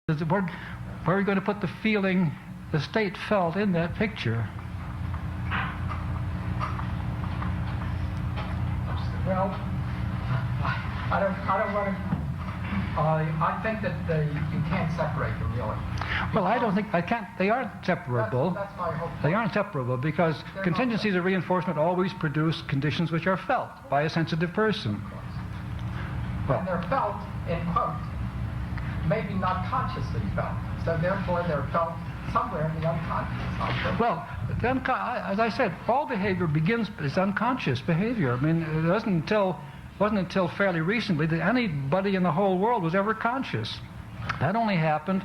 Where are you going to put the feeling, the state felt in that picture? Well, I don't want to. I think that you can't separate them really. Well, I don't think I can't. They aren't separable. That's my hope. They aren't separable because contingencies of reinforcement always produce conditions which are felt by a sensitive person. Well, and they're felt in quote, maybe not consciously felt. So therefore, they're felt somewhere in the unconscious. Well, as I said, all behavior is unconscious behavior. I mean, it wasn't until fairly recently that anybody in the whole world was ever conscious. That only happened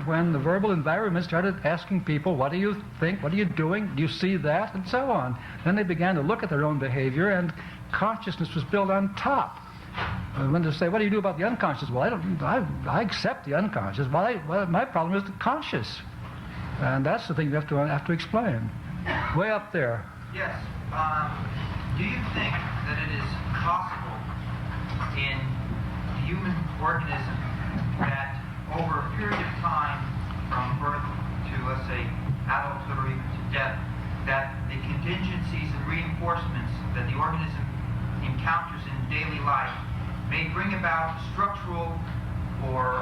when the verbal environment started asking people, what do you think, what are you doing, do you see that, and so on. Then they began to look at their own behavior, and consciousness was built on top. When they say, what do you do about the unconscious? Well, I accept the unconscious. Well, my problem is the conscious. And that's the thing you have to explain. Way up there. Yes. Do you think that it is possible in the human organism that over a period of time, from birth to, let's say, adulthood or even to death, that the contingencies and reinforcements that the organism encounters in daily life may bring about structural or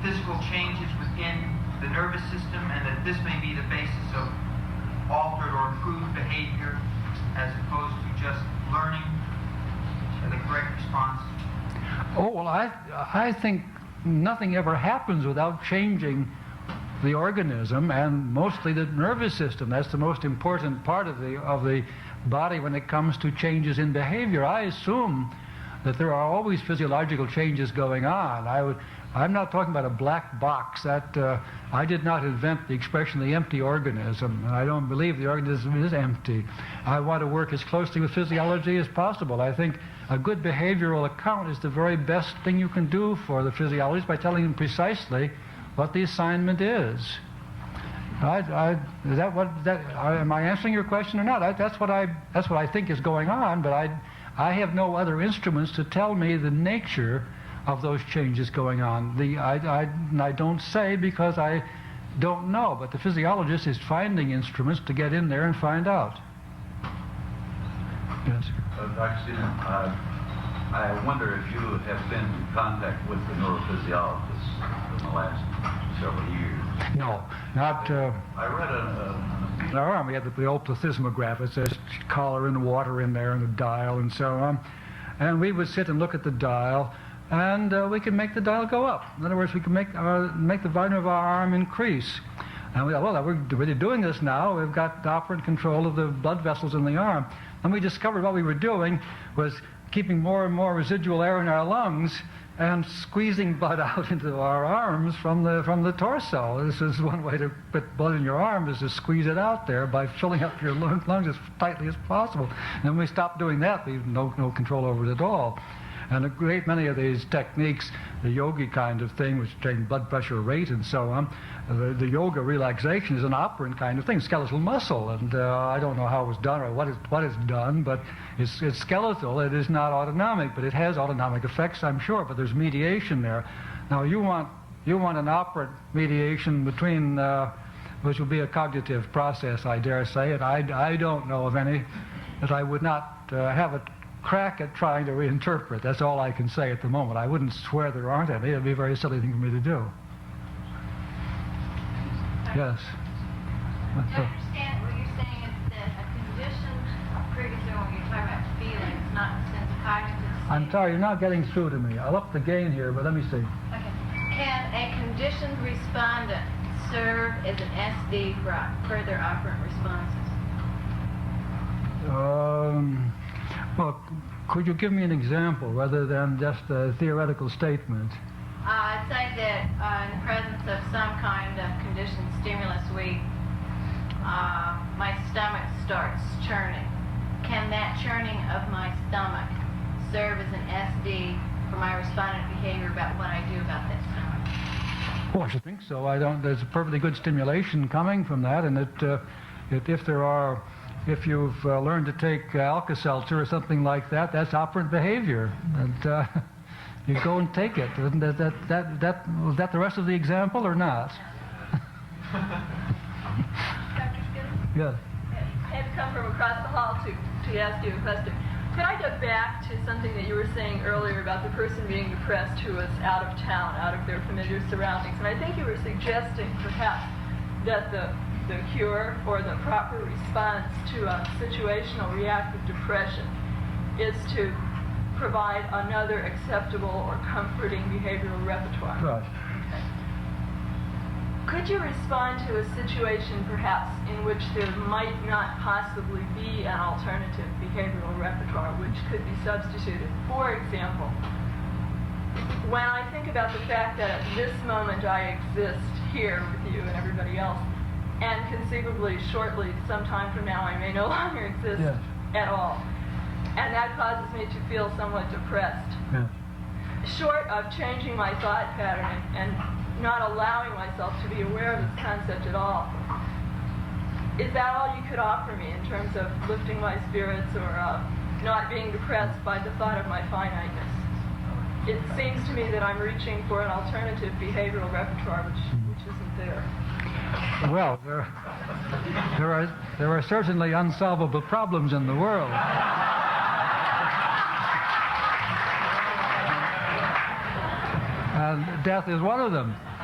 physical changes within the nervous system, and that this may be the basis of altered or improved behavior as opposed to just learning the correct response? Oh, well, I think nothing ever happens without changing the organism, and mostly the nervous system. That's the most important part of the body when it comes to changes in behavior. I assume that there are always physiological changes going on. I'm not talking about a black box. That I did not invent the expression the empty organism, and I don't believe the organism is empty. I want to work as closely with physiology as possible. I think a good behavioral account is the very best thing you can do for the physiologist by telling them precisely what the assignment is. Am I answering your question or not? That's what I think is going on, but I have no other instruments to tell me the nature of those changes going on. I don't say because I don't know, but the physiologist is finding instruments to get in there and find out. Yes. Dr. Steven, I wonder if you have been in contact with the neurophysiologists in the last several years. No, not. I read in our arm we had the old plethysmograph. It says collar and water in there and the dial and so on. And we would sit and look at the dial, and we could make the dial go up. In other words, we could make the volume of our arm increase. And we thought, well, we're really doing this now. We've got operant control of the blood vessels in the arm. And we discovered what we were doing was keeping more and more residual air in our lungs and squeezing blood out into our arms from the torso. This is one way to put blood in your arm, is to squeeze it out there by filling up your lungs as tightly as possible. And when we stopped doing that, we had no control over it at all. And a great many of these techniques, the yogi kind of thing, which train blood pressure rate and so on, the yoga relaxation is an operant kind of thing, skeletal muscle. And I don't know how it was done or what it's done, but it's skeletal. It is not autonomic, but it has autonomic effects, I'm sure. But there's mediation there. Now you want an operant mediation between, which will be a cognitive process, I dare say. And I don't know of any that I would not have a crack at trying to reinterpret. That's all I can say at the moment. I wouldn't swear there aren't any. It would be a very silly thing for me to do. Yes. To understand what you're saying is that a condition, previously when you're talking about feelings, not in the sense of cognitive state. I'm sorry, you're not getting through to me. I'll up the gain here, but let me see. Okay. Can a conditioned respondent serve as an SD for further operant responses? Well, could you give me an example rather than just a theoretical statement? I'd say that in the presence of some kind of conditioned stimulus, my stomach starts churning. Can that churning of my stomach serve as an SD for my respondent behavior about what I do about that stomach? Well, I should think so. There's a perfectly good stimulation coming from that, and if you've learned to take Alka-Seltzer or something like that, that's operant behavior. And You go and take it. Was that the rest of the example or not? Dr. Skinner? Yes. I had to come from across the hall to ask you a question. Could I get back to something that you were saying earlier about the person being depressed who was out of town, out of their familiar surroundings? And I think you were suggesting perhaps that the cure or the proper response to a situational reactive depression is to provide another acceptable or comforting behavioral repertoire. Right. Could you respond to a situation perhaps in which there might not possibly be an alternative behavioral repertoire which could be substituted? For example, when I think about the fact that at this moment I exist here with you and everybody else, and conceivably shortly, sometime from now, I may no longer exist Yes. at all, and that causes me to feel somewhat depressed. Yes. Short of changing my thought pattern and not allowing myself to be aware of this concept at all, is that all you could offer me in terms of lifting my spirits or not being depressed by the thought of my finiteness? It seems to me that I'm reaching for an alternative behavioral repertoire which isn't there. Well, there are certainly unsolvable problems in the world. And death is one of them.